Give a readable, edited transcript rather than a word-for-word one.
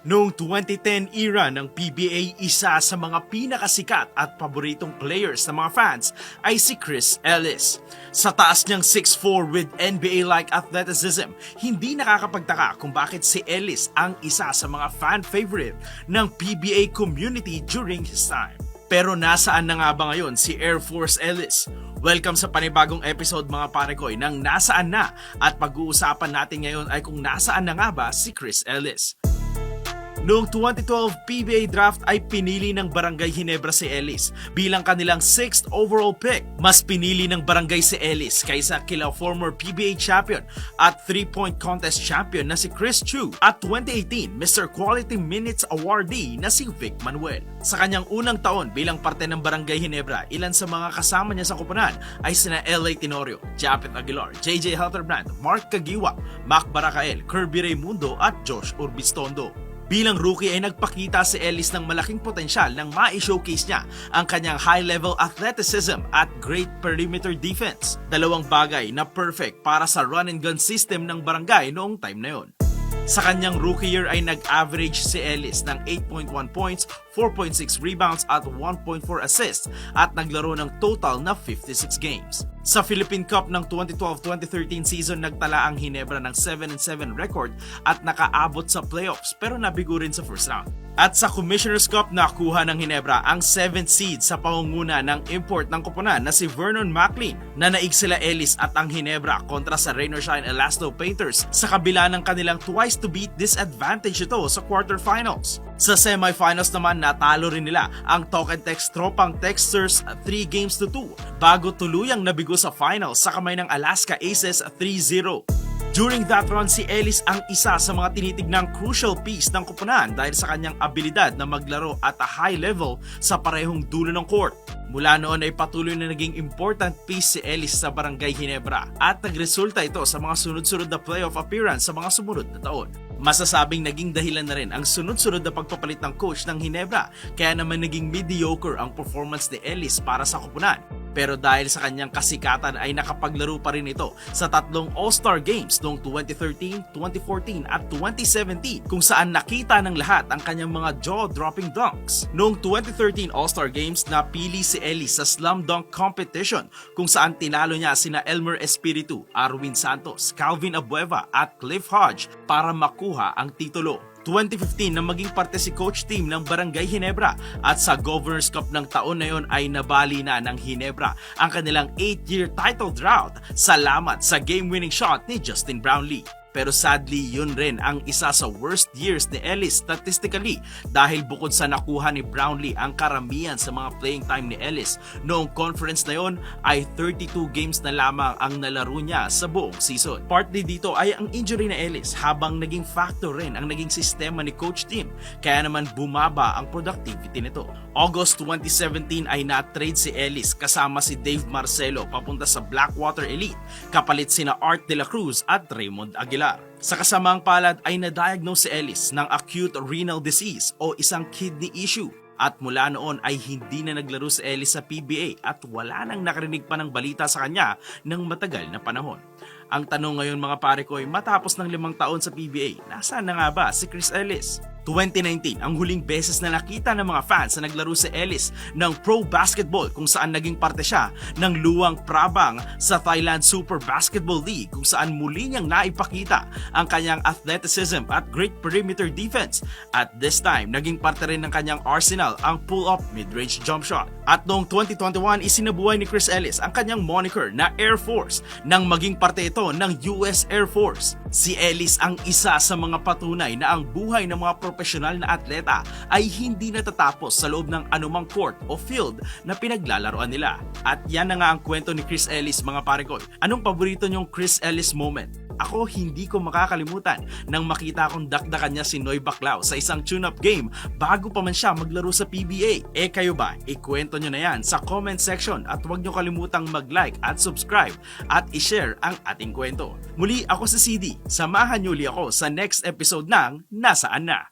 Noong 2010 era ng PBA, isa sa mga pinakasikat at paboritong players ng mga fans ay si Chris Ellis. Sa taas niyang 6'4" with NBA-like athleticism, hindi nakakapagtaka kung bakit si Ellis ang isa sa mga fan favorite ng PBA community during his time. Pero nasaan na nga ba ngayon si Air Force Ellis? Welcome sa panibagong episode mga parekoy ng Nasaan Na, at pag-uusapan natin ngayon ay kung nasaan na nga ba si Chris Ellis. Noong 2012 PBA draft ay pinili ng Barangay Ginebra si Ellis bilang kanilang 6th overall pick. Mas pinili ng Barangay si Ellis kaysa kila former PBA champion at 3-point contest champion na si Chris Chu at 2018 Mr. Quality Minutes awardee na si Vic Manuel. Sa kanyang unang taon bilang parte ng Barangay Ginebra, ilan sa mga kasama niya sa koponan ay sina L.A. Tenorio, Japet Aguilar, J.J. Halterbrand, Mark Caguiwa, Mac Baracael, Kirby Raimundo at Josh Urbistondo. Bilang rookie ay nagpakita si Ellis ng malaking potensyal nang ma-showcase niya ang kanyang high-level athleticism at great perimeter defense. Dalawang bagay na perfect para sa run-and-gun system ng barangay noong time na yon. Sa kanyang rookie year ay nag-average si Ellis ng 8.1 points, 4.6 rebounds at 1.4 assists at naglaro ng total na 56 games. Sa Philippine Cup ng 2012-2013 season, nagtala ang Ginebra ng 7-7 record at nakaabot sa playoffs pero nabigo rin sa first round. At sa Commissioner's Cup, nakuha ng Ginebra ang 7th seed sa pangunguna ng import ng koponan na si Vernon Maclean. Nanaig sila Ellis at ang Ginebra kontra sa Rain or Shine Elasto Painters sa kabila ng kanilang twice to beat disadvantage ito sa quarterfinals. Sa semifinals naman, natalo rin nila ang Talk and Text tropang Texters 3-2 bago tuluyang nabigo sa finals sa kamay ng Alaska Aces 3-0. During that run, si Ellis ang isa sa mga tinitignang crucial piece ng koponan dahil sa kanyang abilidad na maglaro at a high level sa parehong dulo ng court. Mula noon ay patuloy na naging important piece si Ellis sa Barangay Ginebra at nagresulta ito sa mga sunod-sunod na playoff appearance sa mga sumunod na taon. Masasabing naging dahilan na rin ang sunod-sunod na pagpapalit ng coach ng Ginebra, kaya naman naging mediocre ang performance ni Ellis para sa koponan. Pero dahil sa kanyang kasikatan ay nakapaglaro pa rin ito sa tatlong All-Star Games noong 2013, 2014 at 2017 kung saan nakita ng lahat ang kanyang mga jaw-dropping dunks. Noong 2013 All-Star Games, napili si Ellis sa Slam Dunk Competition kung saan tinalo niya sina Elmer Espiritu, Arwin Santos, Calvin Abueva at Cliff Hodge para makuha ang titulo. 2015 na maging parte si coach team ng Barangay Ginebra at sa Governor's Cup ng taon na yon ay nabali na ng Ginebra ang kanilang 8-year title drought salamat sa game-winning shot ni Justin Brownlee. Pero sadly, yun rin ang isa sa worst years ni Ellis statistically dahil bukod sa nakuha ni Brownlee ang karamihan sa mga playing time ni Ellis noong conference na yon ay 32 games na lamang ang nalaro niya sa buong season. Partly dito ay ang injury ni Ellis habang naging factor rin ang naging sistema ni coach team kaya naman bumaba ang productivity nito. August 2017 ay na-trade si Ellis kasama si Dave Marcelo papunta sa Blackwater Elite kapalit sina Art De La Cruz at Raymond Aguilar. Sa kasamang palad ay na-diagnose si Ellis ng acute renal disease o isang kidney issue at mula noon ay hindi na naglaro si Ellis sa PBA at wala nang nakarinig pa ng balita sa kanya ng matagal na panahon. Ang tanong ngayon mga pare ko ay matapos ng 5 taon sa PBA, nasaan na nga ba si Chris Ellis? 2019 ang huling beses na nakita ng mga fans na naglaro si Ellis ng pro basketball kung saan naging parte siya ng Luang Prabang sa Thailand Super Basketball League kung saan muli niyang naipakita ang kanyang athleticism at great perimeter defense. At this time, naging parte rin ng kanyang arsenal ang pull-up mid-range jump shot. At noong 2021, isinabuhay ni Chris Ellis ang kanyang moniker na Air Force nang maging parte ito ng US Air Force. Si Ellis ang isa sa mga patunay na ang buhay ng mga profesional na atleta ay hindi natatapos sa loob ng anumang court o field na pinaglalaroan nila. At yan na nga ang kwento ni Chris Ellis mga parekoy. Anong paborito niyong Chris Ellis moment? Ako hindi ko makakalimutan nang makita akong dakdakan niya si Noy Baclao sa isang tune-up game bago pa man siya maglaro sa PBA. Kayo ba? Ikwento nyo na yan sa comment section at huwag nyo kalimutang mag-like at subscribe at i-share ang ating kwento. Muli ako si CD. Samahan nyo uli ako sa next episode ng Nasaan Na?